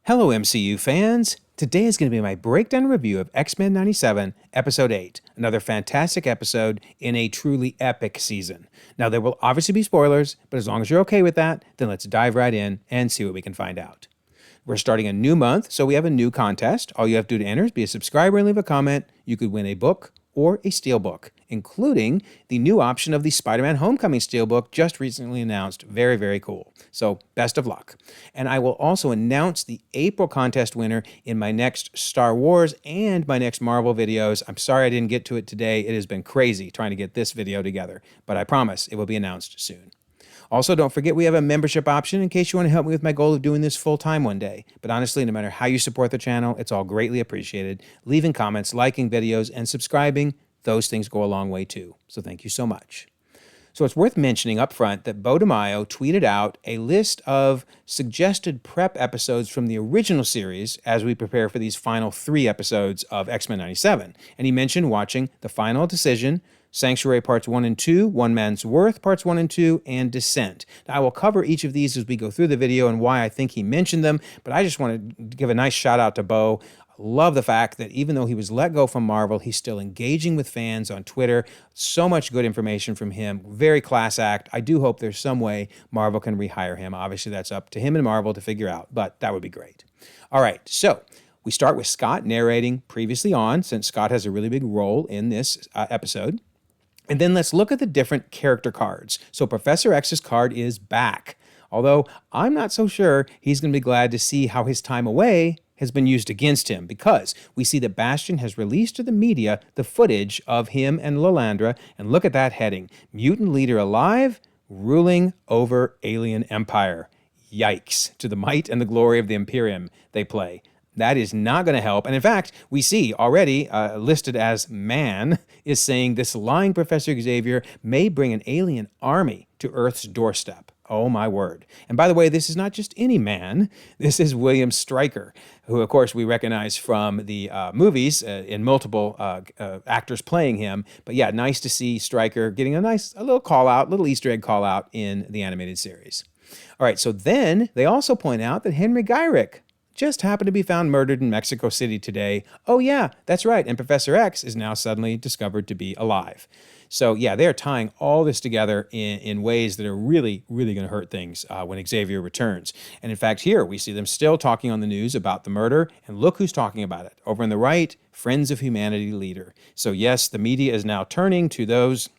Hello, MCU fans! Today is going to be my breakdown review of X-Men 97, Episode 8, another fantastic episode in a truly epic season. Now, there will obviously be spoilers, but as long as you're okay with that, then let's dive right in and see what we can find out. We're starting a new month, so we have a new contest. All you have to do to enter is be a subscriber and leave a comment. You could win a book or a steelbook, including the new option of the Spider-Man Homecoming steelbook just recently announced. Very, very cool. So best of luck. And I will also announce the April contest winner in my next Star Wars and my next Marvel videos. I'm sorry I didn't get to it today. It has been crazy trying to get this video together, but I promise it will be announced soon. Also, don't forget we have a membership option in case you want to help me with my goal of doing this full-time one day. But honestly, no matter how you support the channel, it's all greatly appreciated. Leaving comments, liking videos, and subscribing, those things go a long way too. So thank you so much. So it's worth mentioning up front that Bo DeMaio tweeted out a list of suggested prep episodes from the original series as we prepare for these final 3 episodes of X-Men 97. And he mentioned watching The Final Decision, Sanctuary Parts 1 and 2, One Man's Worth Parts 1 and 2, and Descent. Now, I will cover each of these as we go through the video and why I think he mentioned them, but I just want to give a nice shout out to Bo. I love the fact that even though he was let go from Marvel, he's still engaging with fans on Twitter. So much good information from him. Very class act. I do hope there's some way Marvel can rehire him. Obviously, that's up to him and Marvel to figure out, but that would be great. All right, so we start with Scott narrating previously on, since Scott has a really big role in this episode. And then let's look at the different character cards. So Professor X's card is back, although I'm not so sure he's going to be glad to see how his time away has been used against him, because we see that Bastion has released to the media the footage of him and Lilandra, and look at that heading: Mutant Leader Alive, Ruling Over Alien Empire. Yikes, to the might and the glory of the Imperium they play. That is not going to help. And in fact, we see already listed as man is saying this lying Professor Xavier may bring an alien army to Earth's doorstep. Oh, my word. And by the way, this is not just any man. This is William Stryker, who, of course, we recognize from the movies in multiple actors playing him. But yeah, nice to see Stryker getting a little call out, little Easter egg call out in the animated series. All right, so then they also point out that Henry Gyrick just happened to be found murdered in Mexico City today. Oh yeah, that's right. And Professor X is now suddenly discovered to be alive. So yeah, they're tying all this together in ways that are really, really going to hurt things when Xavier returns. And in fact, here we see them still talking on the news about the murder. And look who's talking about it. Over on the right, Friends of Humanity leader. So yes, the media is now turning to those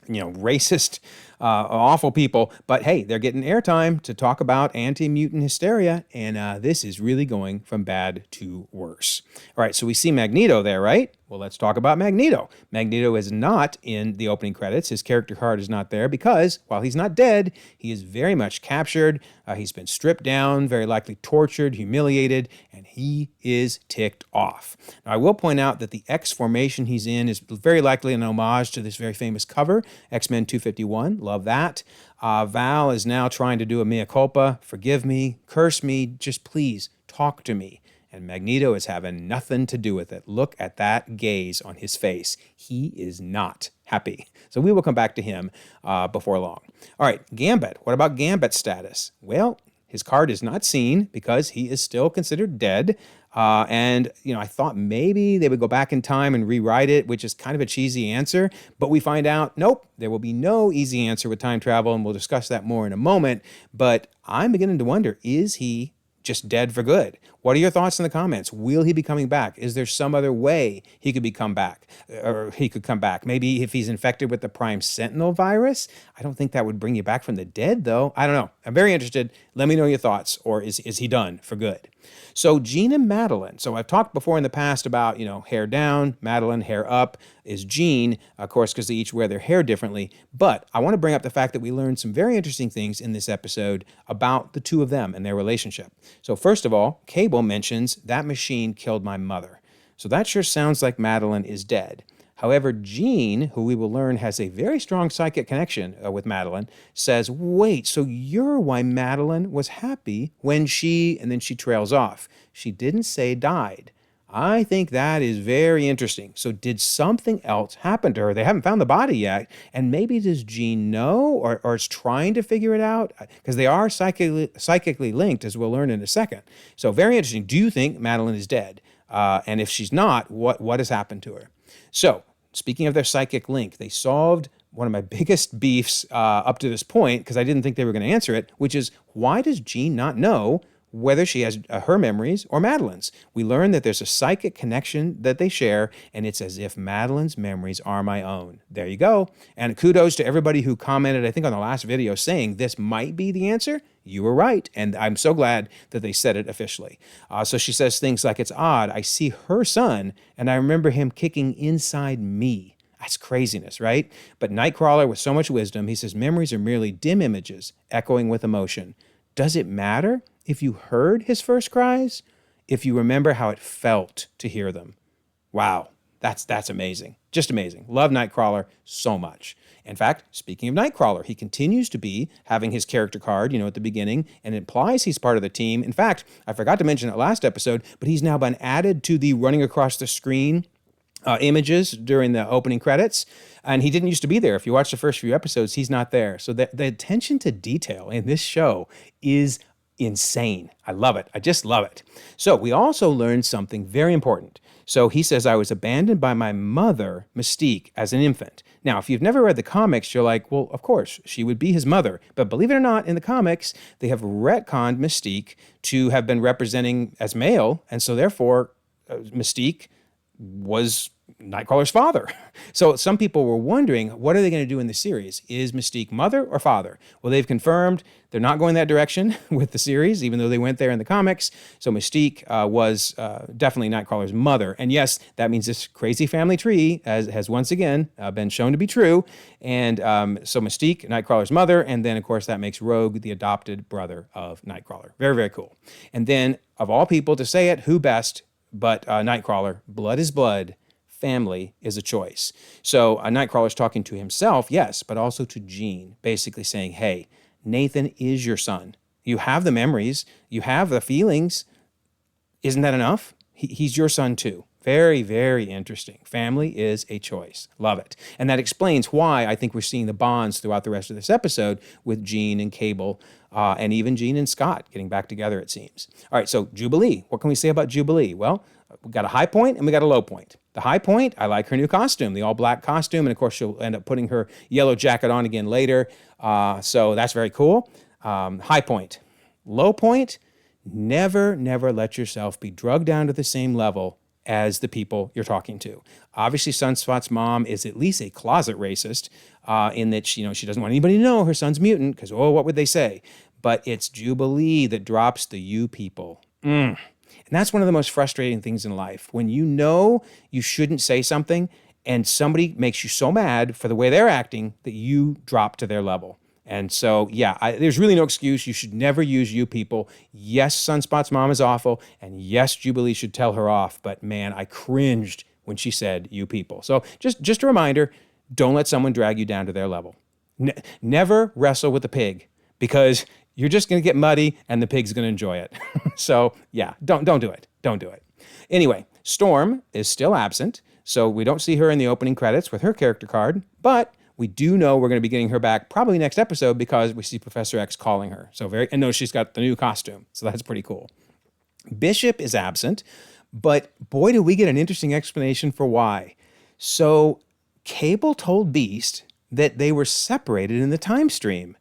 racist, awful people. But hey, they're getting airtime to talk about anti-mutant hysteria, and this is really going from bad to worse. All right, so we see Magneto there, right? Well, let's talk about Magneto. Magneto is not in the opening credits. His character card is not there because, while he's not dead, he is very much captured. He's been stripped down, very likely tortured, humiliated, and he is ticked off. Now, I will point out that the X formation he's in is very likely an homage to this very famous cover, X-Men 251. Love that. Val is now trying to do a mea culpa. Forgive me, curse me, just please talk to me. And Magneto is having nothing to do with it. Look at that gaze on his face. He is not happy. So we will come back to him before long. All right, Gambit. What about Gambit's status? Well, his card is not seen because he is still considered dead. And I thought maybe they would go back in time and rewrite it, which is kind of a cheesy answer. But we find out, nope, there will be no easy answer with time travel, and we'll discuss that more in a moment. But I'm beginning to wonder, is he just dead for good? What are your thoughts in the comments? Will he be coming back? Is there some other way he could come back? Maybe if he's infected with the Prime Sentinel virus? I don't think that would bring you back from the dead, though. I don't know. I'm very interested. Let me know your thoughts. Or is he done for good? So Jean and Madelyne. So I've talked before in the past about, hair down, Madelyne, hair up is Jean, of course, because they each wear their hair differently. But I want to bring up the fact that we learned some very interesting things in this episode about the two of them and their relationship. So first of all, Cable mentions that machine killed my mother. So that sure sounds like Madelyne is dead. However, Jean, who we will learn has a very strong psychic connection with Madelyne, says, wait, so you're why Madelyne was happy when she, and then she trails off. She didn't say died. I think that is very interesting. So did something else happen to her? They haven't found the body yet. And maybe does Jean know or is trying to figure it out? Because they are psychically linked, as we'll learn in a second. So very interesting. Do you think Madelyne is dead? And if she's not, what has happened to her? So speaking of their psychic link, they solved one of my biggest beefs up to this point, because I didn't think they were going to answer it, which is, why does Jean not know whether she has her memories or Madelyne's? We learn that there's a psychic connection that they share, and it's as if Madelyne's memories are my own. There you go. And kudos to everybody who commented, I think on the last video, saying this might be the answer. You were right, and I'm so glad that they said it officially. So she says things like, it's odd, I see her son, and I remember him kicking inside me. That's craziness, right? But Nightcrawler, with so much wisdom, he says memories are merely dim images, echoing with emotion. Does it matter if you heard his first cries? If you remember how it felt to hear them? Wow, that's amazing. Just amazing. Love Nightcrawler so much. In fact, speaking of Nightcrawler, he continues to be having his character card, at the beginning, and it implies he's part of the team. In fact, I forgot to mention it last episode, but he's now been added to the running across the screen images during the opening credits, and he didn't used to be there. If you watch the first few episodes, he's not there. So the attention to detail in this show is insane. I love it. I just love it. So we also learned something very important. So he says, I was abandoned by my mother, Mystique, as an infant. Now, if you've never read the comics, you're like, well, of course, she would be his mother. But believe it or not, in the comics, they have retconned Mystique to have been representing as male, and so therefore, Mystique was Nightcrawler's father. So some people were wondering, what are they going to do in the series? Is Mystique mother or father? Well, they've confirmed they're not going that direction with the series, even though they went there in the comics. So Mystique was definitely Nightcrawler's mother. And yes, that means this crazy family tree has once again been shown to be true. And so Mystique, Nightcrawler's mother, and then, of course, that makes Rogue the adopted brother of Nightcrawler. Very, very cool. And then, of all people to say it, who best but Nightcrawler? Blood is blood. Family is a choice. So Nightcrawler's talking to himself, yes, but also to Jean, basically saying, hey, Nathan is your son. You have the memories. You have the feelings. Isn't that enough? He's your son too. Very, very interesting. Family is a choice. Love it. And that explains why I think we're seeing the bonds throughout the rest of this episode with Jean and Cable, and even Jean and Scott getting back together, it seems. All right, so Jubilee. What can we say about Jubilee? Well, we got a high point and we got a low point. The high point, I like her new costume, the all-black costume, and of course she'll end up putting her yellow jacket on again later, so that's very cool. High point. Low point, never let yourself be drugged down to the same level as the people you're talking to. Obviously, Sunspot's mom is at least a closet racist in that she doesn't want anybody to know her son's mutant because, what would they say? But it's Jubilee that drops the you people. And that's one of the most frustrating things in life. When you know you shouldn't say something and somebody makes you so mad for the way they're acting that you drop to their level. And so, there's really no excuse. You should never use you people. Yes, Sunspot's mom is awful. And yes, Jubilee should tell her off. But man, I cringed when she said you people. So just a reminder, don't let someone drag you down to their level. Never wrestle with a pig because you're just going to get muddy and the pig's going to enjoy it. So don't do it. Don't do it. Anyway, Storm is still absent. So we don't see her in the opening credits with her character card, but we do know we're going to be getting her back probably next episode because we see Professor X calling her. And no, she's got the new costume. So that's pretty cool. Bishop is absent, but boy, do we get an interesting explanation for why. So Cable told Beast that they were separated in the time stream.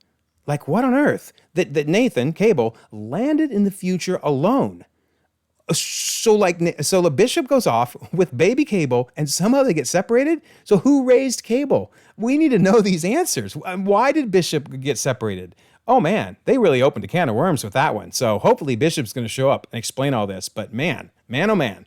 Like, what on earth? That Nathan, Cable, landed in the future alone. So the Bishop goes off with baby Cable and somehow they get separated? So who raised Cable? We need to know these answers. Why did Bishop get separated? Oh man, they really opened a can of worms with that one. So hopefully Bishop's going to show up and explain all this. But man, oh man.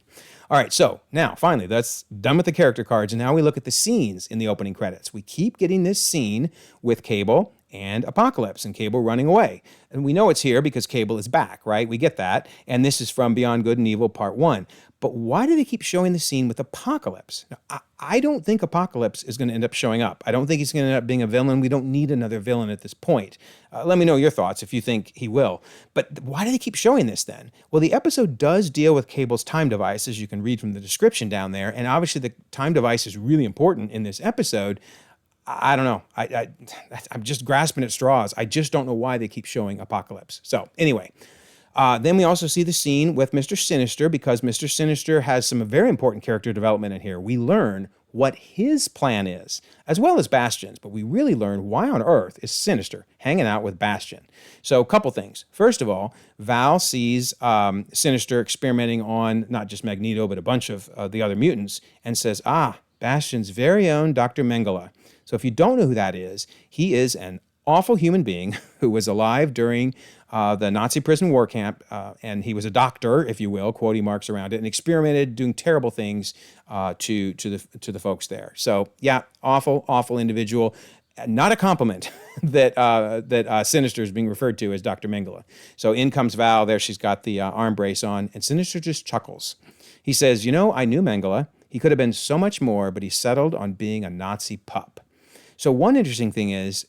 All right, so now finally that's done with the character cards, and now we look at the scenes in the opening credits. We keep getting this scene with Cable and Apocalypse and Cable running away. And we know it's here because Cable is back, right? We get that. And this is from Beyond Good and Evil Part 1. But why do they keep showing the scene with Apocalypse? Now, I don't think Apocalypse is going to end up showing up. I don't think he's going to end up being a villain. We don't need another villain at this point. Let me know your thoughts if you think he will. But why do they keep showing this then? Well, the episode does deal with Cable's time device, as you can read from the description down there. And obviously the time device is really important in this episode. I don't know. I'm just grasping at straws. I just don't know why they keep showing Apocalypse. So anyway, then we also see the scene with Mr. Sinister, because Mr. Sinister has some very important character development in here. We learn what his plan is, as well as Bastion's, but we really learn why on earth is Sinister hanging out with Bastion. So a couple things. First of all, Val sees Sinister experimenting on not just Magneto, but a bunch of the other mutants, and says, Bastion's very own Dr. Mengele. So if you don't know who that is, he is an awful human being who was alive during the Nazi prison war camp, and he was a doctor, if you will, quote marks around it, and experimented doing terrible things to the folks there. So yeah, awful individual. Not a compliment that Sinister is being referred to as Dr. Mengele. So in comes Val. There she's got the arm brace on, and Sinister just chuckles. He says, I knew Mengele. He could have been so much more, but he settled on being a Nazi pup. So one interesting thing is,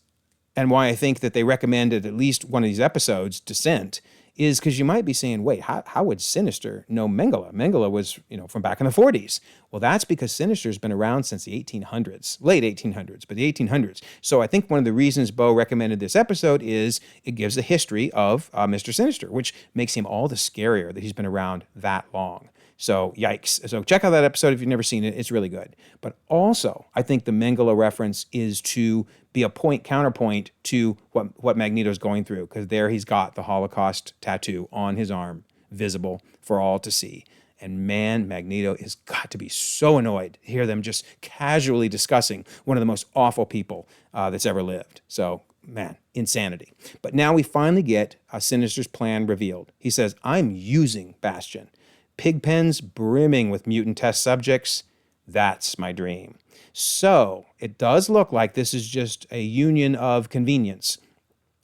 and why I think that they recommended at least one of these episodes, Descent, is because you might be saying, wait, how would Sinister know Mengele? Mengele was, from back in the 40s. Well, that's because Sinister's been around since the 1800s, late 1800s, but the 1800s. So I think one of the reasons Bo recommended this episode is it gives the history of Mr. Sinister, which makes him all the scarier that he's been around that long. So yikes. So check out that episode if you've never seen it. It's really good. But also, I think the Mengele reference is to be a counterpoint to what Magneto's going through, because there he's got the Holocaust tattoo on his arm, visible for all to see. And man, Magneto has got to be so annoyed to hear them just casually discussing one of the most awful people that's ever lived. So, man, insanity. But now we finally get Sinister's plan revealed. He says, I'm using Bastion. Pig pens brimming with mutant test subjects. That's my dream. So it does look like this is just a union of convenience.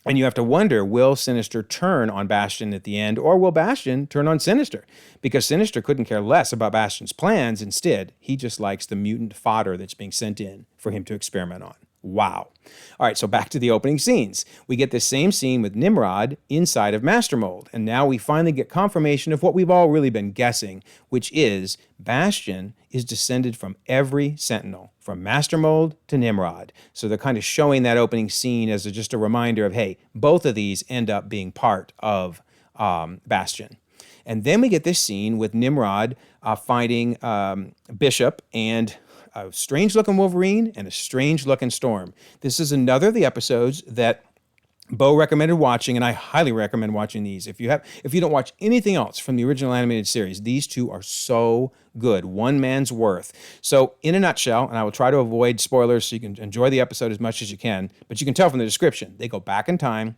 And you have to wonder, will Sinister turn on Bastion at the end, or will Bastion turn on Sinister? Because Sinister couldn't care less about Bastion's plans. Instead, he just likes the mutant fodder that's being sent in for him to experiment on. Wow. All right, so back to the opening scenes. We get the same scene with Nimrod inside of Master Mold, and now we finally get confirmation of what we've all really been guessing, which is Bastion is descended from every Sentinel, from Master Mold to Nimrod. So they're kind of showing that opening scene as just a reminder of, hey, both of these end up being part of Bastion. And then we get this scene with Nimrod fighting Bishop and a strange-looking Wolverine and a strange-looking Storm. This is another of the episodes that Bo recommended watching, and I highly recommend watching these. If you don't watch anything else from the original animated series, these two are so good. One man's worth. So in a nutshell, and I will try to avoid spoilers so you can enjoy the episode as much as you can, but you can tell from the description, they go back in time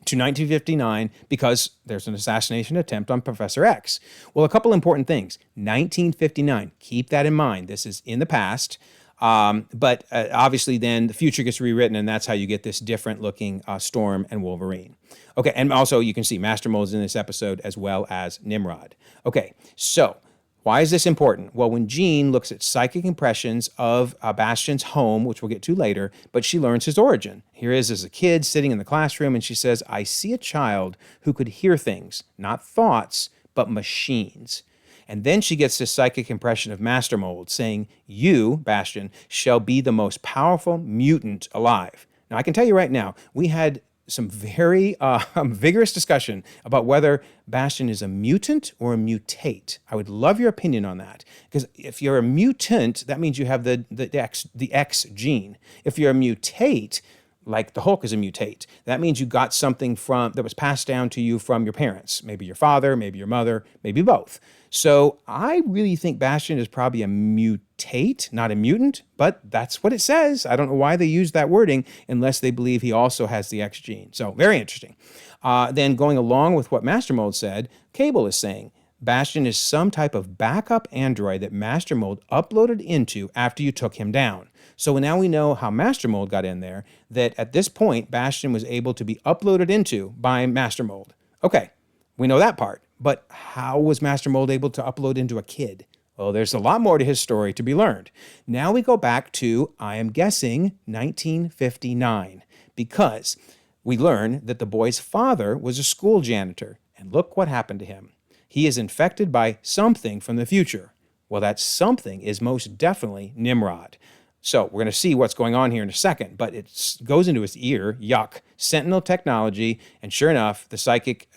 to 1959 because there's an assassination attempt on Professor X. Well, a couple important things. 1959, keep that in mind. This is in the past, but obviously then the future gets rewritten, and that's how you get this different looking Storm and Wolverine. Okay, and also you can see Master Mold's in this episode as well as Nimrod. Okay, so why is this important? Well, when Jean looks at psychic impressions of Bastion's home, which we'll get to later, but she learns his origin. Here is as a kid sitting in the classroom, and she says, I see a child who could hear things, not thoughts, but machines. And then she gets this psychic impression of Master Mold saying, you, Bastion, shall be the most powerful mutant alive. Now, I can tell you right now, we had some very vigorous discussion about whether Bastion is a mutant or a mutate. I would love your opinion on that, because if you're a mutant, that means you have the X gene. If you're a mutate, like the Hulk is a mutate, that means you got something that was passed down to you from your parents, maybe your father, maybe your mother, maybe both. So I really think Bastion is probably a mutate, not a mutant, but that's what it says. I don't know why they use that wording unless they believe he also has the X gene. So very interesting. Then going along with what Master Mold said, Cable is saying, Bastion is some type of backup android that Master Mold uploaded into after you took him down. So now we know how Master Mold got in there, that at this point, Bastion was able to be uploaded into by Master Mold. Okay, we know that part. But how was Master Mold able to upload into a kid? Well, there's a lot more to his story to be learned. Now we go back to, I am guessing, 1959, because we learn that the boy's father was a school janitor, and look what happened to him. He is infected by something from the future. Well, that something is most definitely Nimrod. So we're going to see what's going on here in a second, but it goes into his ear, yuck, Sentinel technology, and sure enough, the psychic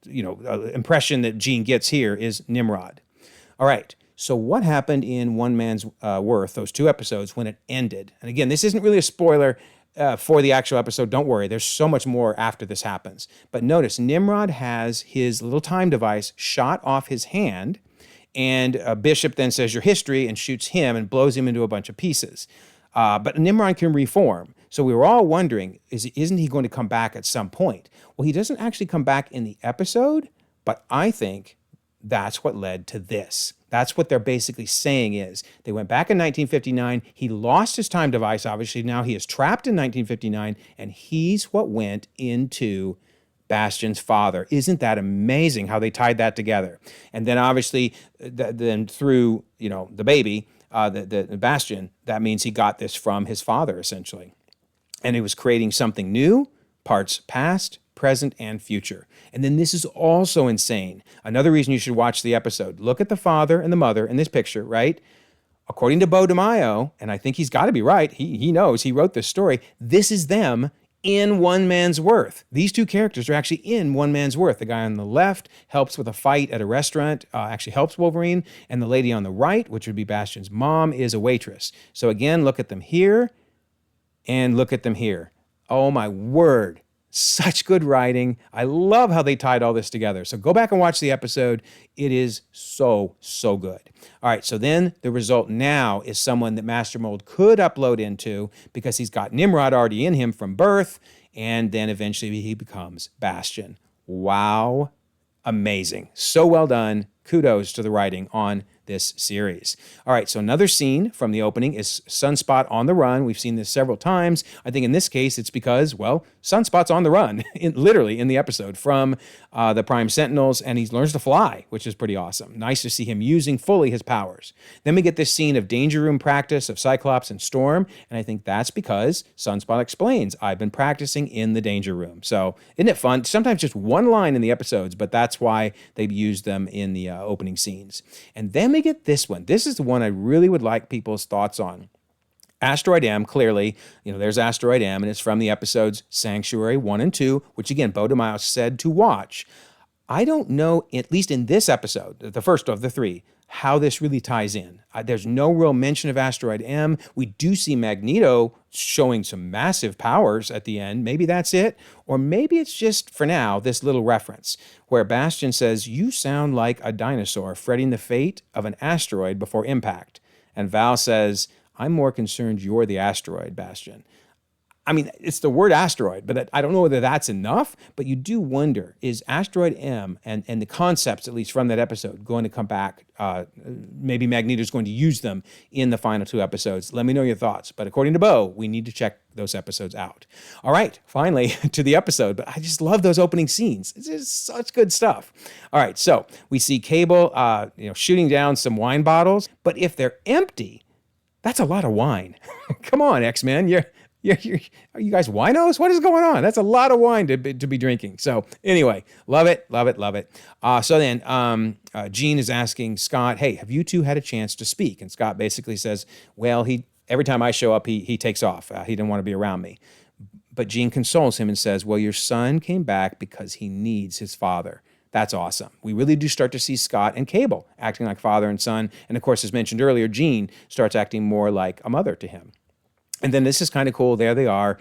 impression that Jean gets here is Nimrod. All right, so what happened in One Man's Worth, those 2 episodes, when it ended? And again, this isn't really a spoiler for the actual episode. Don't worry, there's so much more after this happens. But notice, Nimrod has his little time device shot off his hand, and Bishop then says, your history, and shoots him and blows him into a bunch of pieces. But Nimrod can reform. So we were all wondering, isn't he going to come back at some point? Well, he doesn't actually come back in the episode, but I think that's what led to this. That's what they're basically saying is, they went back in 1959, he lost his time device, obviously now he is trapped in 1959, and he's what went into Bastion's father. Isn't that amazing how they tied that together? And then obviously, then through, the baby, the Bastion, that means he got this from his father, essentially. And he was creating something new, parts past, present, and future. And then this is also insane. Another reason you should watch the episode. Look at the father and the mother in this picture, right? According to Bo DeMaio, and I think he's got to be right, he knows, he wrote this story, this is them in One Man's Worth. These 2 characters are actually in One Man's Worth. The guy on the left helps with a fight at a restaurant, actually helps Wolverine, and the lady on the right, which would be Bastion's mom, is a waitress. So again, look at them here, and look at them here. Oh my word. Such good writing. I love how they tied all this together. So go back and watch the episode. It is so, so good. All right, so then the result now is someone that Master Mold could upload into because he's got Nimrod already in him from birth, and then eventually he becomes Bastion. Wow. Amazing. So well done. Kudos to the writing on this series. All right, so another scene from the opening is Sunspot on the run. We've seen this several times. I think in this case, it's because, well, Sunspot's on the run, literally in the episode, from the Prime Sentinels, and he learns to fly, which is pretty awesome. Nice to see him using fully his powers. Then we get this scene of Danger Room practice of Cyclops and Storm, and I think that's because Sunspot explains, I've been practicing in the Danger Room. So isn't it fun? Sometimes just one line in the episodes, but that's why they've used them in the opening scenes. And then we get this one. This is the one I really would like people's thoughts on. Asteroid M, clearly, there's Asteroid M, and it's from the episodes Sanctuary 1 and 2, which again, Bo DeMaio said to watch. I don't know, at least in this episode, the first of the 3, how this really ties in. There's no real mention of Asteroid M. We do see Magneto showing some massive powers at the end. Maybe that's it. Or maybe it's just, for now, this little reference where Bastion says, you sound like a dinosaur fretting the fate of an asteroid before impact. And Val says, I'm more concerned you're the asteroid, Bastion. I mean, it's the word asteroid, but I don't know whether that's enough, but you do wonder, is Asteroid M and the concepts, at least from that episode, going to come back? Maybe Magneto's going to use them in the final 2 episodes. Let me know your thoughts. But according to Bo, we need to check those episodes out. All right, finally to the episode, but I just love those opening scenes. It's just such good stuff. All right, so we see Cable shooting down some wine bottles, but if they're empty, that's a lot of wine. Come on, X-Men, are you guys winos? What is going on? That's a lot of wine to be drinking. So anyway, love it, love it, love it. So then Jean is asking Scott, hey, have you 2 had a chance to speak? And Scott basically says, well, every time I show up, he takes off. He didn't want to be around me. But Jean consoles him and says, well, your son came back because he needs his father. That's awesome. We really do start to see Scott and Cable acting like father and son. And of course, as mentioned earlier, Jean starts acting more like a mother to him. And then this is kind of cool. There they are,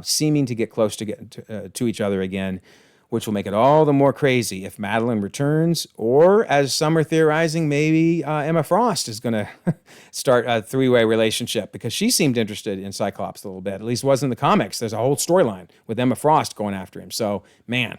seeming to get close to each other again, which will make it all the more crazy if Madelyne returns, or as some are theorizing, maybe Emma Frost is going to start a 3-way relationship because she seemed interested in Cyclops a little bit. At least was in the comics. There's a whole storyline with Emma Frost going after him. So, man,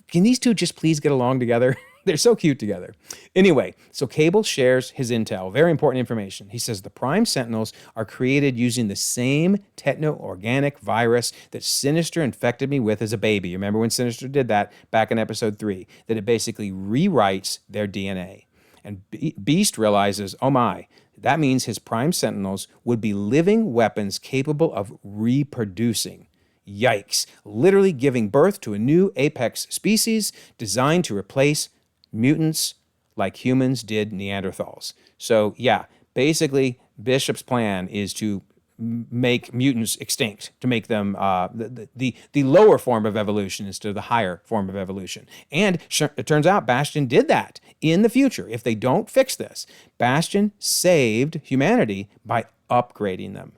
Can these two just please get along together? They're so cute together. Anyway, so Cable shares his intel, very important information. He says the Prime Sentinels are created using the same techno-organic virus that Sinister infected me with as a baby. Remember when Sinister did that back in episode 3, that it basically rewrites their DNA. And Beast realizes, oh my, that means his Prime Sentinels would be living weapons capable of reproducing. Yikes, literally giving birth to a new apex species designed to replace mutants like humans did Neanderthals. So yeah, basically Bishop's plan is to make mutants extinct, to make them the lower form of evolution instead of the higher form of evolution. And it turns out Bastion did that in the future. If they don't fix this, Bastion saved humanity by upgrading them.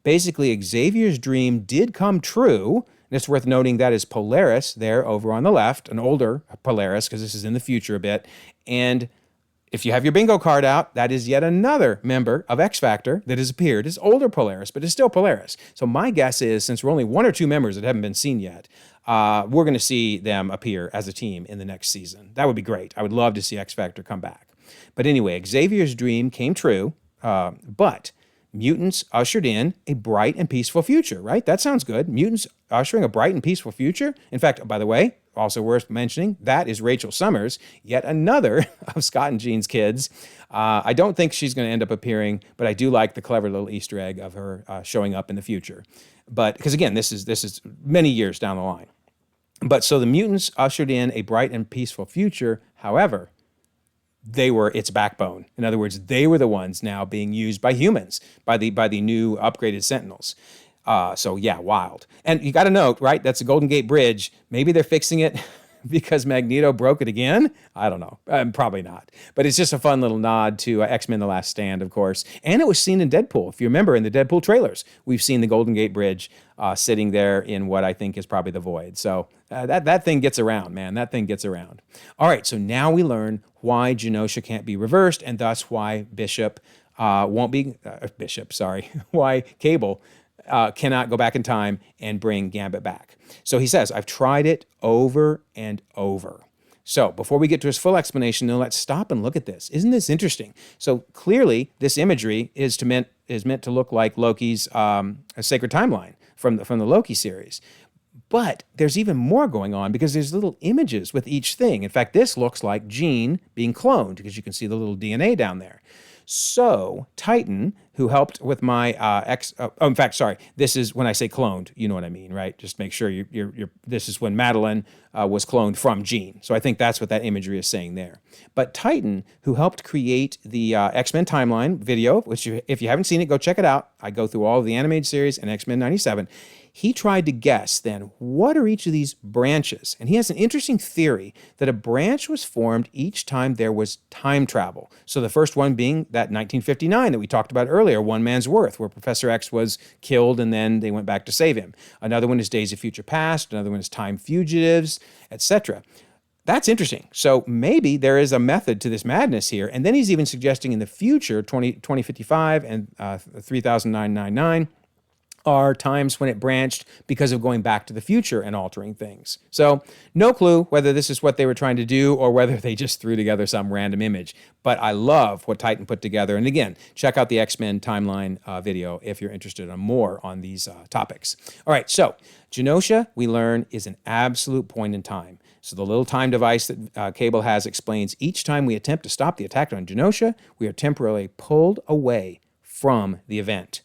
Basically, Xavier's dream did come true. And it's worth noting that is Polaris there over on the left, an older Polaris, because this is in the future a bit. And if you have your bingo card out, that is yet another member of X Factor that has appeared. It's older Polaris, but it's still Polaris. So my guess is, since we're only 1 or 2 members that haven't been seen yet, we're going to see them appear as a team in the next season. That would be great. I would love to see X Factor come back. But anyway, Xavier's dream came true, but mutants ushered in a bright and peaceful future, right? That sounds good. Mutants ushering a bright and peaceful future. In fact, by the way, also worth mentioning, that is Rachel Summers, yet another of Scott and Jean's kids. I don't think she's going to end up appearing, but I do like the clever little Easter egg of her showing up in the future. But because again, this is many years down the line. But so the mutants ushered in a bright and peaceful future. However, they were its backbone. In other words, they were the ones now being used by humans, by the new upgraded Sentinels. So yeah, wild. And you got to note, right, that's the Golden Gate Bridge. Maybe they're fixing it because Magneto broke it again. I don't know. Probably not. But it's just a fun little nod to X-Men The Last Stand, of course. And it was seen in Deadpool. If you remember, in the Deadpool trailers, we've seen the Golden Gate Bridge sitting there in what I think is probably the Void. So that thing gets around, man. That thing gets around. All right, so now we learn why Genosha can't be reversed, and thus why why Cable cannot go back in time and bring Gambit back. So he says, I've tried it over and over. So before we get to his full explanation, now let's stop and look at this. Isn't this interesting? So clearly, this imagery is meant to look like Loki's a Sacred Timeline from the Loki series. But there's even more going on because there's little images with each thing. In fact, this looks like Jean being cloned because you can see the little DNA down there. So Titan, who helped with my this is when I say cloned, you know what I mean, right? Just make sure this is when Madelyne was cloned from Jean. So I think that's what that imagery is saying there. But Titan, who helped create the X-Men Timeline video, which if you haven't seen it, go check it out. I go through all of the animated series and X-Men 97. He tried to guess then, what are each of these branches? And he has an interesting theory that a branch was formed each time there was time travel. So the first one being that 1959 that we talked about earlier, One Man's Worth, where Professor X was killed and then they went back to save him. Another one is Days of Future Past. Another one is Time Fugitives, etc. That's interesting. So maybe there is a method to this madness here. And then he's even suggesting in the future, 2055 and 3999, are times when it branched because of going back to the future and altering things. So no clue whether this is what they were trying to do or whether they just threw together some random image. But I love what Titan put together. And again, check out the X-Men Timeline video if you're interested in more on these topics. All right, so Genosha, we learn, is an absolute point in time. So the little time device that Cable has explains each time we attempt to stop the attack on Genosha, we are temporarily pulled away from the event.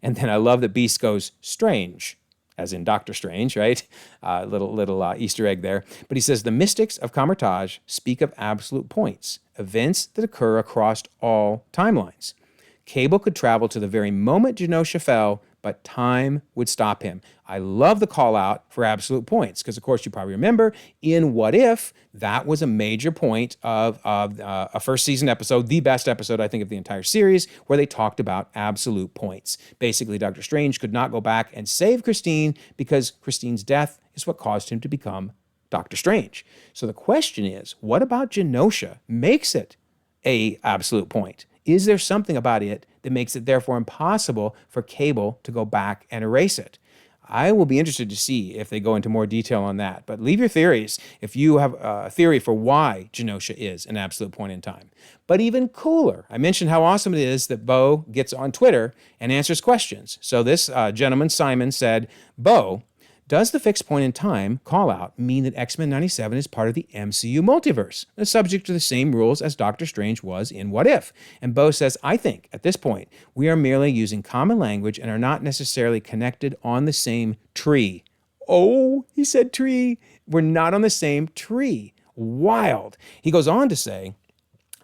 And then I love that Beast goes strange, as in Doctor Strange, right? Little Easter egg there. But he says, the mystics of Kamar-Taj speak of absolute points, events that occur across all timelines. Cable could travel to the very moment Genosha fell, but time would stop him. I love the call out for absolute points because, of course, you probably remember in What If, that was a major point of a first season episode, the best episode, I think, of the entire series, where they talked about absolute points. Basically, Doctor Strange could not go back and save Christine because Christine's death is what caused him to become Doctor Strange. So the question is, what about Genosha makes it a absolute point? Is there something about it that makes it therefore impossible for Cable to go back and erase it? I will be interested to see if they go into more detail on that. But leave your theories if you have a theory for why Genosha is an absolute point in time. But even cooler, I mentioned how awesome it is that Bo gets on Twitter and answers questions. So this gentleman, Simon, said, Bo, does the fixed point in time call-out mean that X-Men 97 is part of the MCU multiverse, subject to the same rules as Doctor Strange was in What If? And Bo says, I think, at this point, we are merely using common language and are not necessarily connected on the same tree. Oh, he said tree. We're not on the same tree. Wild. He goes on to say,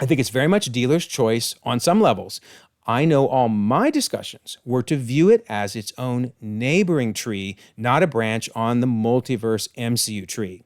I think it's very much dealer's choice on some levels. I know all my discussions were to view it as its own neighboring tree, not a branch on the multiverse MCU tree.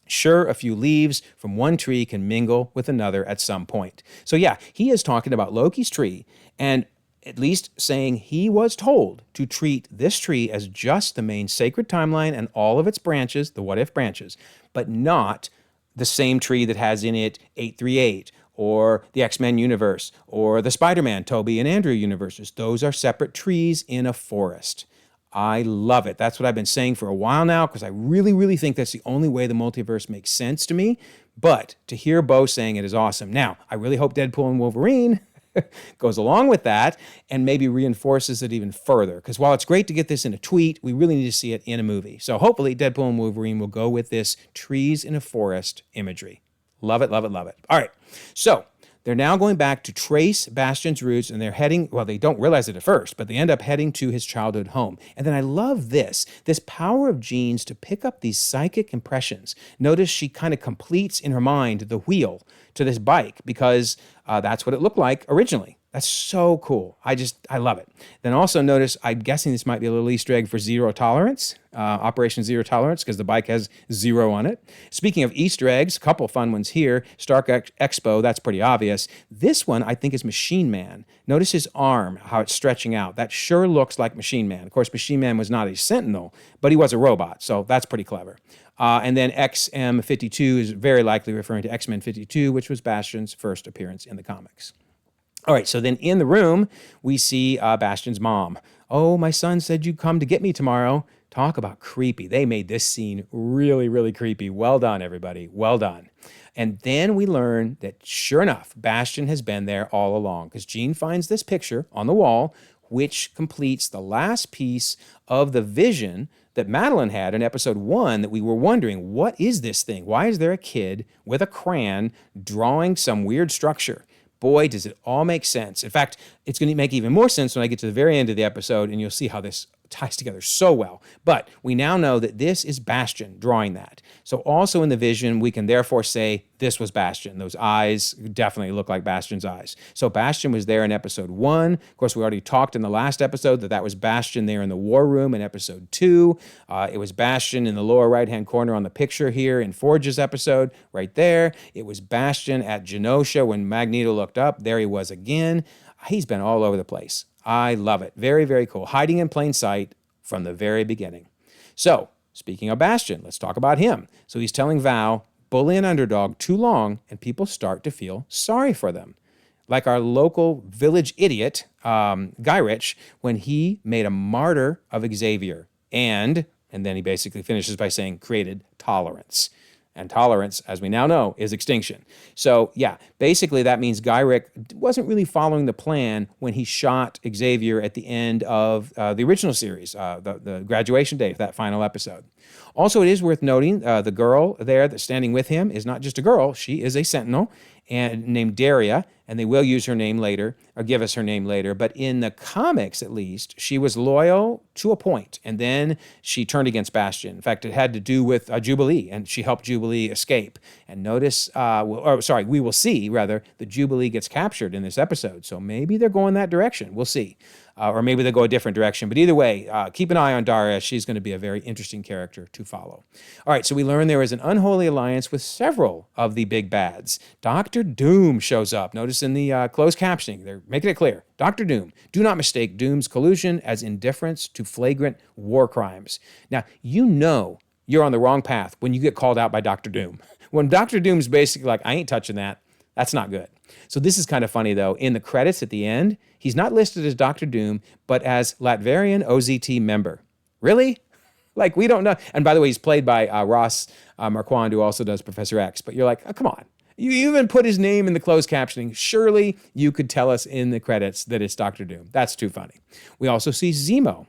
Sure, a few leaves from one tree can mingle with another at some point. So yeah, he is talking about Loki's tree, and at least saying he was told to treat this tree as just the main sacred timeline and all of its branches, the What If branches, but not the same tree that has in it 838, or the X-Men universe, or the Spider-Man, Tobey and Andrew universes. Those are separate trees in a forest. I love it. That's what I've been saying for a while now, because I really, really think that's the only way the multiverse makes sense to me. But to hear Bo saying it is awesome. Now, I really hope Deadpool and Wolverine goes along with that and maybe reinforces it even further. Because while it's great to get this in a tweet, we really need to see it in a movie. So hopefully Deadpool and Wolverine will go with this trees in a forest imagery. Love it, love it, love it. All right, so they're now going back to trace Bastion's roots, and they're heading, well, they don't realize it at first, but they end up heading to his childhood home. And then I love this power of Jean's to pick up these psychic impressions. Notice she kind of completes in her mind the wheel to this bike because that's what it looked like originally. That's so cool. I love it. Then also notice, I'm guessing this might be a little Easter egg for Zero Tolerance, Operation Zero Tolerance, because the bike has 0 on it. Speaking of Easter eggs, a couple fun ones here. Stark Expo, that's pretty obvious. This one, I think, is Machine Man. Notice his arm, how it's stretching out. That sure looks like Machine Man. Of course, Machine Man was not a Sentinel, but he was a robot, so that's pretty clever. And then XM52 is very likely referring to X-Men 52, which was Bastion's first appearance in the comics. All right, so then in the room, we see Bastion's mom. Oh, my son said you'd come to get me tomorrow. Talk about creepy. They made this scene really, really creepy. Well done, everybody. Well done. And then we learn that, sure enough, Bastion has been there all along because Jean finds this picture on the wall, which completes the last piece of the vision that Madelyne had in episode 1 that we were wondering, what is this thing? Why is there a kid with a crayon drawing some weird structure? Boy, does it all make sense. In fact, it's going to make even more sense when I get to the very end of the episode, and you'll see how this ties together so well. But we now know that this is Bastion drawing that. So also in the vision, we can therefore say this was Bastion. Those eyes definitely look like Bastion's eyes. So Bastion was there in episode 1. Of course, we already talked in the last episode that was Bastion there in the war room in episode 2. It was Bastion in the lower right-hand corner on the picture here in Forge's episode, right there. It was Bastion at Genosha when Magneto looked up. There he was again. He's been all over the place. I love it. Very, very cool. Hiding in plain sight from the very beginning. So, speaking of Bastion, let's talk about him. So he's telling Val, bully an underdog too long, and people start to feel sorry for them. Like our local village idiot, Guy Rich, when he made a martyr of Xavier. And then he basically finishes by saying, created tolerance. And tolerance, as we now know, is extinction. So, yeah, basically that means Guy Rick wasn't really following the plan when he shot Xavier at the end of the original series, the graduation day of that final episode. Also, it is worth noting the girl there that's standing with him is not just a girl. She is a Sentinel and named Daria, and they will use her name later, or give us her name later. But in the comics, at least, she was loyal to a point, and then she turned against Bastion. In fact, it had to do with Jubilee, and she helped Jubilee escape. And notice, we will see, rather, that Jubilee gets captured in this episode. So maybe they're going that direction. We'll see. Or maybe they'll go a different direction. But either way, keep an eye on Daria. She's going to be a very interesting character to follow. All right, so we learn there is an unholy alliance with several of the big bads. Dr. Doom shows up. Notice in the closed captioning, they're making it clear. Dr. Doom. Do not mistake Doom's collusion as indifference to flagrant war crimes. Now, you know you're on the wrong path when you get called out by Dr. Doom. When Dr. Doom's basically like, I ain't touching that, that's not good. So this is kind of funny, though. In the credits at the end, he's not listed as Dr. Doom, but as Latverian OZT member. Really? Like, we don't know. And by the way, he's played by Ross Marquand, who also does Professor X. But you're like, oh, come on. You even put his name in the closed captioning. Surely you could tell us in the credits that it's Doctor Doom. That's too funny. We also see Zemo.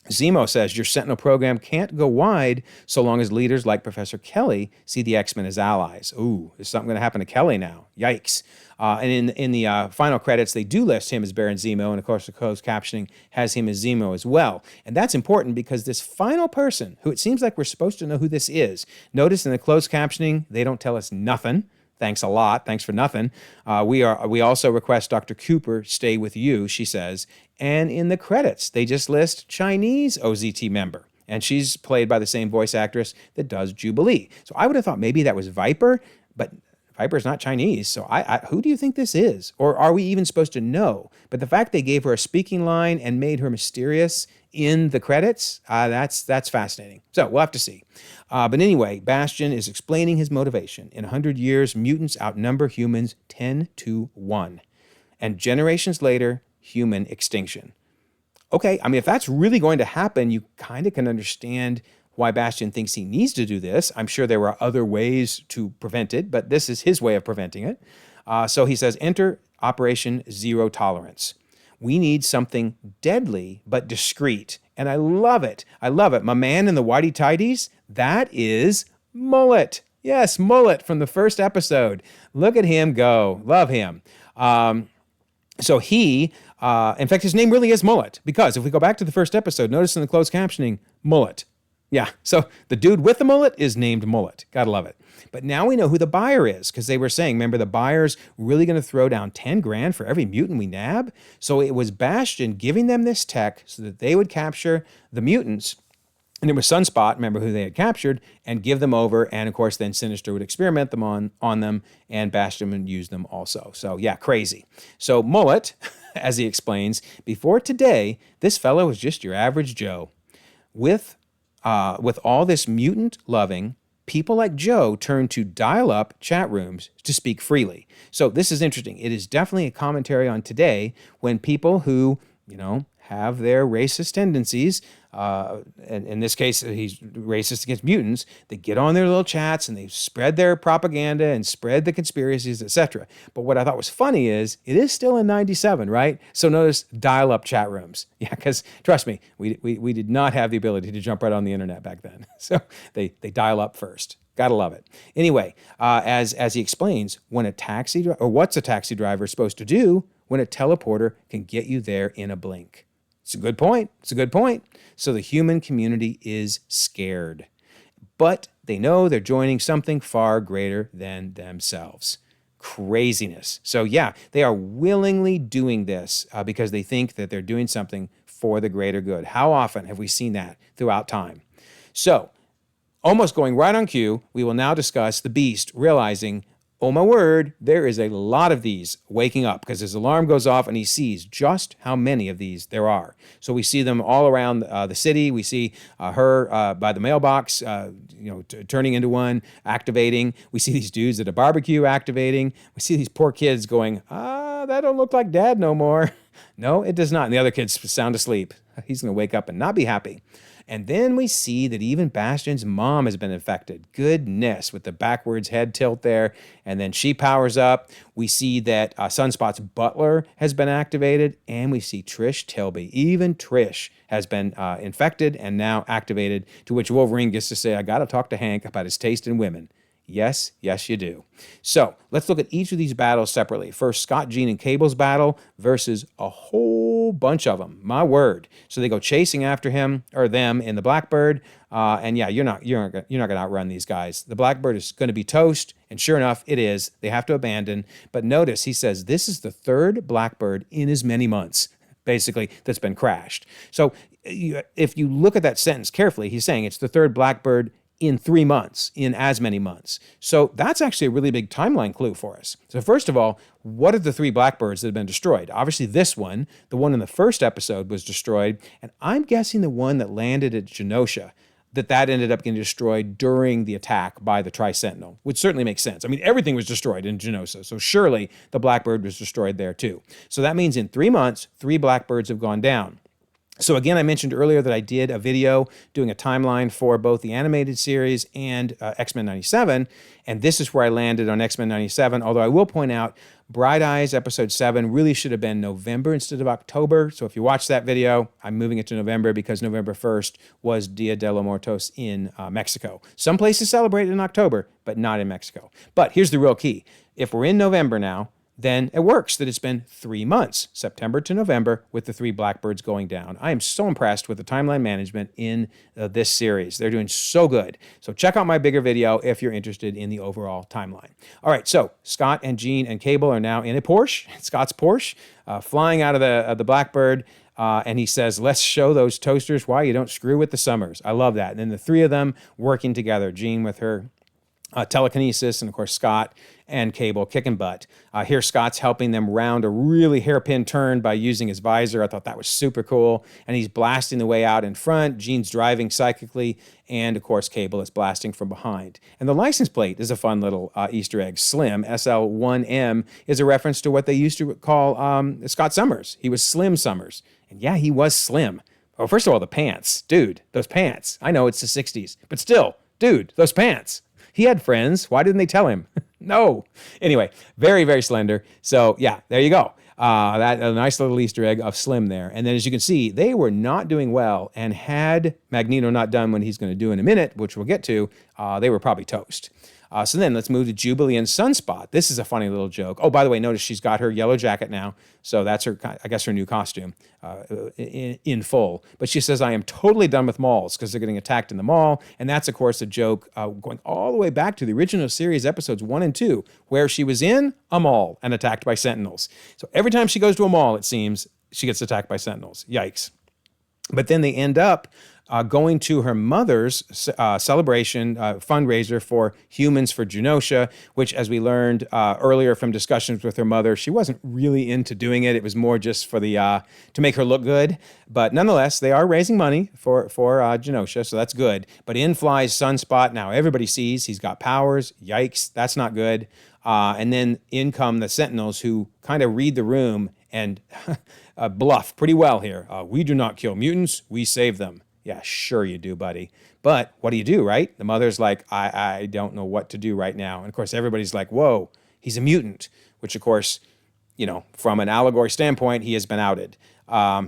Zemo says your Sentinel program can't go wide so long as leaders like Professor Kelly see the X-Men as allies. Ooh, is something going to happen to Kelly now? Yikes. And in the final credits, they do list him as Baron Zemo, and of course the closed captioning has him as Zemo as well. And that's important because this final person, who it seems like we're supposed to know who this is, notice in the closed captioning, they don't tell us nothing. Thanks a lot. Thanks for nothing. We also request Dr. Cooper stay with you, she says. And in the credits, they just list Chinese OZT member. And she's played by the same voice actress that does Jubilee. So I would have thought maybe that was Viper, but Viper's not Chinese. So who do you think this is? Or are we even supposed to know? But the fact they gave her a speaking line and made her mysterious in the credits, that's fascinating. So we'll have to see. But anyway, Bastion is explaining his motivation. In 100 years, mutants outnumber humans 10-1. And generations later, human extinction. Okay, I mean, if that's really going to happen, you kind of can understand why Bastion thinks he needs to do this. I'm sure there were other ways to prevent it, but this is his way of preventing it. So he says, enter Operation Zero Tolerance. We need something deadly but discreet. And I love it. I love it. My man in the whitey tighties, that is Mullet. Yes, Mullet from the first episode. Look at him go. Love him. So he, in fact, his name really is Mullet, because if we go back to the first episode, notice in the closed captioning, Mullet. Yeah, so the dude with the mullet is named Mullet. Gotta love it. But now we know who the buyer is, because they were saying, remember, the buyer's really going to throw down 10 grand for every mutant we nab? So it was Bastion giving them this tech so that they would capture the mutants. And it was Sunspot, remember, who they had captured, and give them over. And of course, then Sinister would experiment them on them, and Bastion would use them also. So yeah, crazy. So Mullet, as he explains, before today, this fellow was just your average Joe. With all this mutant loving, people like Joe turn to dial-up chat rooms to speak freely. So this is interesting. It is definitely a commentary on today when people who, have their racist tendencies, and in this case, he's racist against mutants, they get on their little chats and they spread their propaganda and spread the conspiracies, etc. But what I thought was funny is, it is still in 97, right? So notice dial-up chat rooms. Yeah, because trust me, we did not have the ability to jump right on the internet back then. So they dial up first. Gotta love it. Anyway, as he explains, what's a taxi driver supposed to do when a teleporter can get you there in a blink? It's a good point. So the human community is scared, but they know they're joining something far greater than themselves. Craziness. So yeah, they are willingly doing this because they think that they're doing something for the greater good. How often have we seen that throughout time? So, almost going right on cue, we will now discuss the Beast, realizing, oh my word, there is a lot of these waking up, because his alarm goes off and he sees just how many of these there are. So we see them all around the city. We see her by the mailbox, turning into one, activating. We see these dudes at a barbecue activating. We see these poor kids going, that don't look like dad no more. No, it does not. And the other kid's sound asleep. He's going to wake up and not be happy. And then we see that even Bastion's mom has been infected. Goodness, with the backwards head tilt there. And then she powers up. We see that Sunspot's butler has been activated. And we see Trish Tilby. Even Trish has been infected and now activated, to which Wolverine gets to say, I got to talk to Hank about his taste in women. Yes, you do. So let's look at each of these battles separately. First, Scott, Jean, and Cable's battle versus a whole bunch of them. My word. So they go chasing after him or them in the Blackbird. And yeah, you're not going to outrun these guys. The Blackbird is going to be toast. And sure enough, it is. They have to abandon. But notice he says this is the third Blackbird in as many months, basically, that's been crashed. So if you look at that sentence carefully, he's saying it's the third Blackbird in 3 months, in as many months. So that's actually a really big timeline clue for us. So first of all, what are the 3 Blackbirds that have been destroyed? Obviously this one, the one in the first episode, was destroyed, and I'm guessing the one that landed at Genosha, that ended up getting destroyed during the attack by the Tri-Sentinel, which certainly makes sense. I mean, everything was destroyed in Genosha, so surely the Blackbird was destroyed there too. So that means in 3 months, 3 Blackbirds have gone down. So again, I mentioned earlier that I did a video doing a timeline for both the animated series and X-Men 97, and this is where I landed on X-Men 97, although I will point out Bright Eyes episode 7 really should have been November instead of October. So if you watch that video, I'm moving it to November because November 1st was Dia de los Muertos in Mexico. Some places celebrate it in October, but not in Mexico. But here's the real key. If we're in November now, then it works that it's been 3 months, September to November, with the 3 Blackbirds going down. I am so impressed with the timeline management in this series. They're doing so good. So check out my bigger video if you're interested in the overall timeline. All right, so Scott and Jean and Cable are now in a Porsche, Scott's Porsche, flying out of the Blackbird. And he says, let's show those toasters why you don't screw with the Summers. I love that. And then the 3 of them working together, Jean with her telekinesis, and of course Scott and Cable kicking butt. Here Scott's helping them round a really hairpin turn by using his visor. I thought that was super cool. And he's blasting the way out in front. Jean's driving psychically. And of course Cable is blasting from behind. And the license plate is a fun little Easter egg. Slim, SL1M, is a reference to what they used to call Scott Summers. He was Slim Summers. And yeah, he was slim. Well, first of all, the pants. Dude, those pants. I know it's the 60s. But still, dude, those pants. He had friends. Why didn't they tell him? No. Anyway, very, very slender. So yeah, there you go. That a nice little Easter egg of Slim there. And then as you can see, they were not doing well. And had Magneto not done what he's going to do in a minute, which we'll get to, they were probably toast. So then let's move to Jubilee and Sunspot. This is a funny little joke. Oh, by the way, notice she's got her yellow jacket now. So that's her, I guess, her new costume in full. But she says, I am totally done with malls because they're getting attacked in the mall. And that's, of course, a joke going all the way back to the original series episodes 1 and 2, where she was in a mall and attacked by Sentinels. So every time she goes to a mall, it seems, she gets attacked by Sentinels. Yikes. But then they end up going to her mother's celebration fundraiser for Humans for Genosha, which, as we learned earlier from discussions with her mother, she wasn't really into doing it. It was more just for the to make her look good. But nonetheless, they are raising money for Genosha, so that's good. But in flies Sunspot. Now everybody sees he's got powers. Yikes, that's not good. And then in come the Sentinels, who kind of read the room and bluff pretty well here. We do not kill mutants, we save them. Yeah, sure you do, buddy. But what do, right? The mother's like, I don't know what to do right now. And of course, everybody's like, whoa, he's a mutant, which of course, you know, from an allegory standpoint, he has been outed.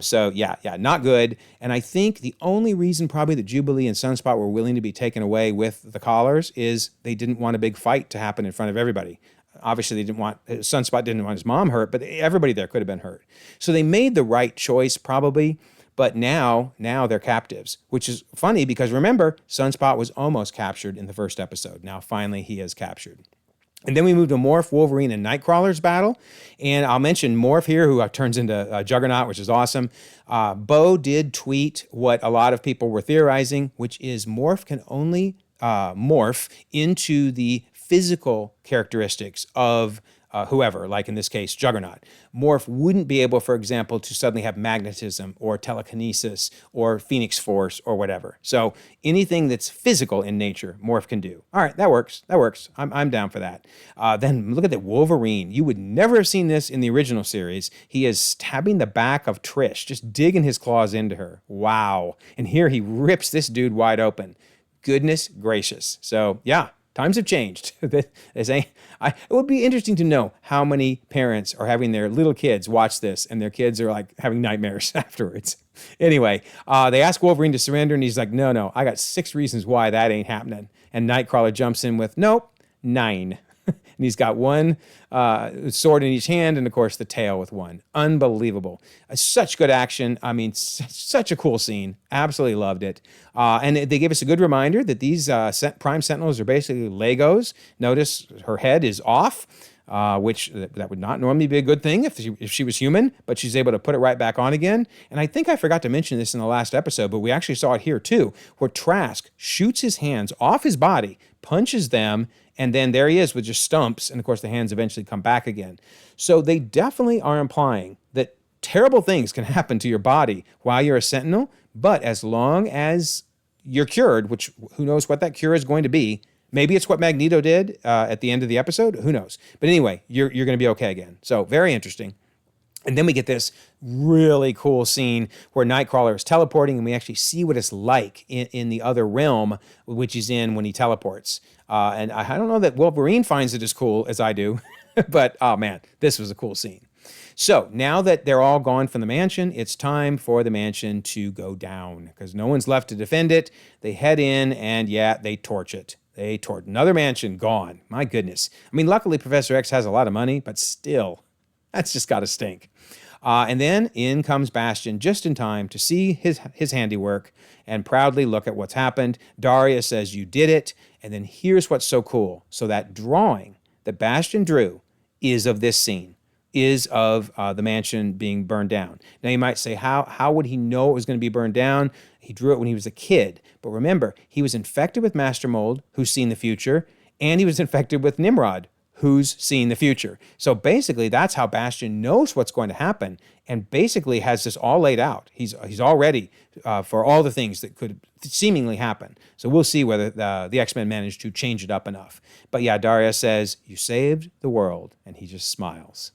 So yeah, not good. And I think the only reason probably that Jubilee and Sunspot were willing to be taken away with the collars is they didn't want a big fight to happen in front of everybody. Obviously, they didn't want, Sunspot didn't want his mom hurt, but everybody there could have been hurt. So they made the right choice probably. But now they're captives, which is funny because remember, Sunspot was almost captured in the first episode. Now finally he is captured. And then we move to Morph, Wolverine, and Nightcrawler's battle. And I'll mention Morph here, who turns into Juggernaut, which is awesome. Bo did tweet what a lot of people were theorizing, which is Morph can only morph into the physical characteristics of whoever, like in this case, Juggernaut. Morph wouldn't be able, for example, to suddenly have magnetism or telekinesis or Phoenix Force or whatever. So anything that's physical in nature, Morph can do. All right, that works. I'm down for that. Then look at that Wolverine. You would never have seen this in the original series. He is stabbing the back of Trish, just digging his claws into her. Wow. And here he rips this dude wide open. Goodness gracious. So yeah. Times have changed. It would be interesting to know how many parents are having their little kids watch this and their kids are like having nightmares afterwards. Anyway, they ask Wolverine to surrender and he's like, no, I got 6 reasons why that ain't happening. And Nightcrawler jumps in with, nope, 9. And he's got one sword in each hand and, of course, the tail with one. Unbelievable. Such good action. I mean, such a cool scene. Absolutely loved it. And they gave us a good reminder that these Prime Sentinels are basically Legos. Notice her head is off, which that would not normally be a good thing if she was human, but she's able to put it right back on again. And I think I forgot to mention this in the last episode, but we actually saw it here too, where Trask shoots his hands off his body, punches them, and then there he is with just stumps. And of course, the hands eventually come back again. So they definitely are implying that terrible things can happen to your body while you're a Sentinel. But as long as you're cured, which who knows what that cure is going to be. Maybe it's what Magneto did at the end of the episode. Who knows? But anyway, you're going to be okay again. So very interesting. And then we get this really cool scene where Nightcrawler is teleporting, and we actually see what it's like in the other realm, which he's in when he teleports. And I don't know that Wolverine finds it as cool as I do, but oh man, this was a cool scene. So now that they're all gone from the mansion, it's time for the mansion to go down because no one's left to defend it. They head in and yeah, they torch it. They torch another mansion, gone. My goodness. I mean, luckily Professor X has a lot of money, but still, that's just got to stink. And then in comes Bastion just in time to see his handiwork and proudly look at what's happened. Daria says, "You did it." And then here's what's so cool. So that drawing that Bastion drew is of this scene, is of the mansion being burned down. Now you might say, how would he know it was going to be burned down? He drew it when he was a kid. But remember, he was infected with Master Mold, who's seen the future, and he was infected with Nimrod, who's seen the future. So basically, that's how Bastion knows what's going to happen and basically has this all laid out. He's all ready for all the things that could seemingly happen. So we'll see whether the X-Men managed to change it up enough. But yeah, Daria says, "You saved the world," and he just smiles.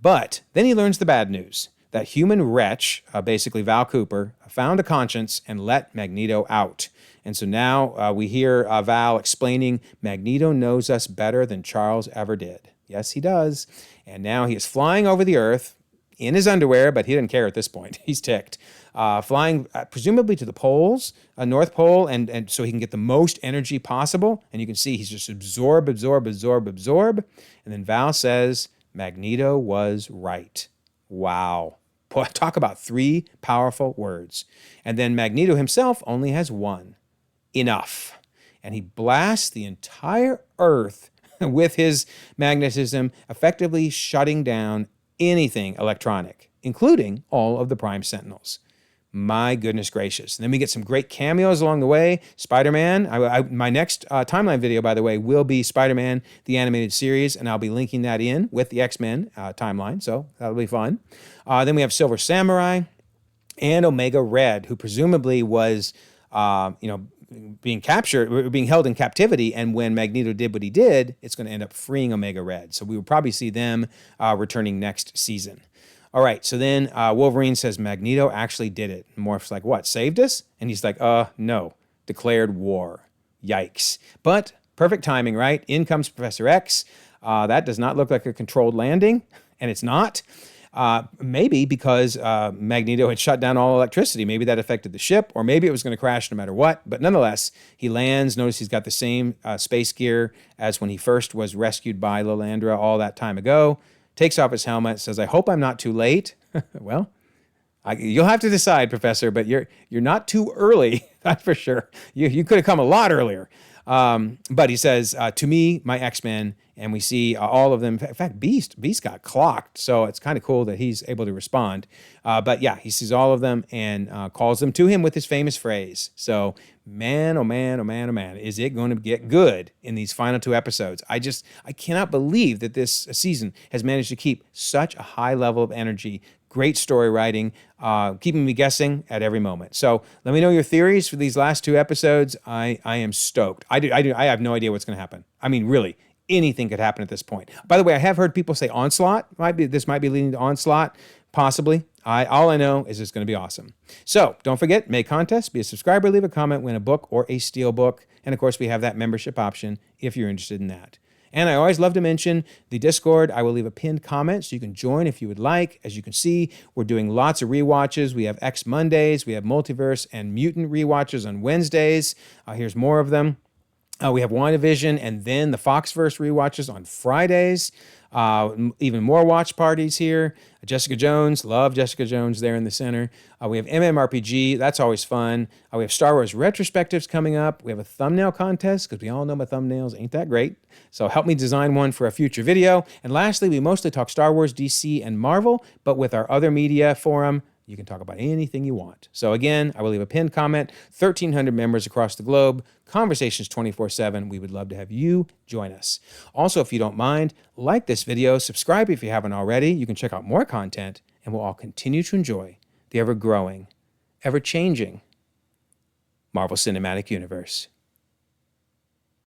But then he learns the bad news. That human wretch, basically Val Cooper, found a conscience and let Magneto out. And so now we hear Val explaining, Magneto knows us better than Charles ever did. Yes, he does. And now he is flying over the Earth in his underwear, but he didn't care at this point. He's ticked. Flying presumably to the poles, North Pole, and so he can get the most energy possible. And you can see he's just absorb. And then Val says, Magneto was right. Wow. Talk about three powerful words. And then Magneto himself only has one. Enough. And he blasts the entire Earth with his magnetism, effectively shutting down anything electronic, including all of the Prime Sentinels. My goodness gracious. And then we get some great cameos along the way. Spider-Man. My next timeline video, by the way, will be Spider-Man, the animated series, and I'll be linking that in with the X-Men timeline, so that'll be fun. Then we have Silver Samurai and Omega Red, who presumably was, being captured, being held in captivity, and when Magneto did what he did, it's going to end up freeing Omega Red. So we will probably see them returning next season. All right, so then Wolverine says Magneto actually did it. And Morph's like, what, saved us? And he's like, no, declared war. Yikes. But perfect timing, right? In comes Professor X. That does not look like a controlled landing, and it's not. Maybe because Magneto had shut down all electricity. Maybe that affected the ship, or maybe it was going to crash no matter what. But nonetheless, he lands. Notice he's got the same space gear as when he first was rescued by Lilandra all that time ago. Takes off his helmet, says, I hope I'm not too late. Well, you'll have to decide, Professor, but you're not too early, that's for sure. You could have come a lot earlier. But he says, to me, my X-Men, and we see all of them. In fact, Beast got clocked, so it's kind of cool that he's able to respond. But yeah, he sees all of them and calls them to him with his famous phrase. So, man, oh man, oh man, oh man, is it going to get good in these final two episodes? I cannot believe that this season has managed to keep such a high level of energy. Great story writing, keeping me guessing at every moment. So let me know your theories for these last two episodes. I am stoked. I have no idea what's going to happen. I mean, really, anything could happen at this point. By the way, I have heard people say Onslaught. This might be leading to Onslaught, possibly. All I know is it's going to be awesome. So don't forget, make contests, be a subscriber, leave a comment, win a book or a steel book. And of course, we have that membership option if you're interested in that. And I always love to mention the Discord. I will leave a pinned comment so you can join if you would like. As you can see, we're doing lots of rewatches. We have X Mondays, we have Multiverse and Mutant rewatches on Wednesdays. Here's more of them. We have WandaVision and then the Foxverse rewatches on Fridays. Even more watch parties here. Jessica Jones, love Jessica Jones there in the center. We have MMORPG, that's always fun. We have Star Wars retrospectives coming up. We have a thumbnail contest because we all know my thumbnails ain't that great. So help me design one for a future video. And lastly, we mostly talk Star Wars, DC, and Marvel, but with our other media forum, you can talk about anything you want. So again, I will leave a pinned comment. 1,300 members across the globe. Conversations 24/7. We would love to have you join us. Also, if you don't mind, like this video, subscribe if you haven't already. You can check out more content, and we'll all continue to enjoy the ever-growing, ever-changing Marvel Cinematic Universe.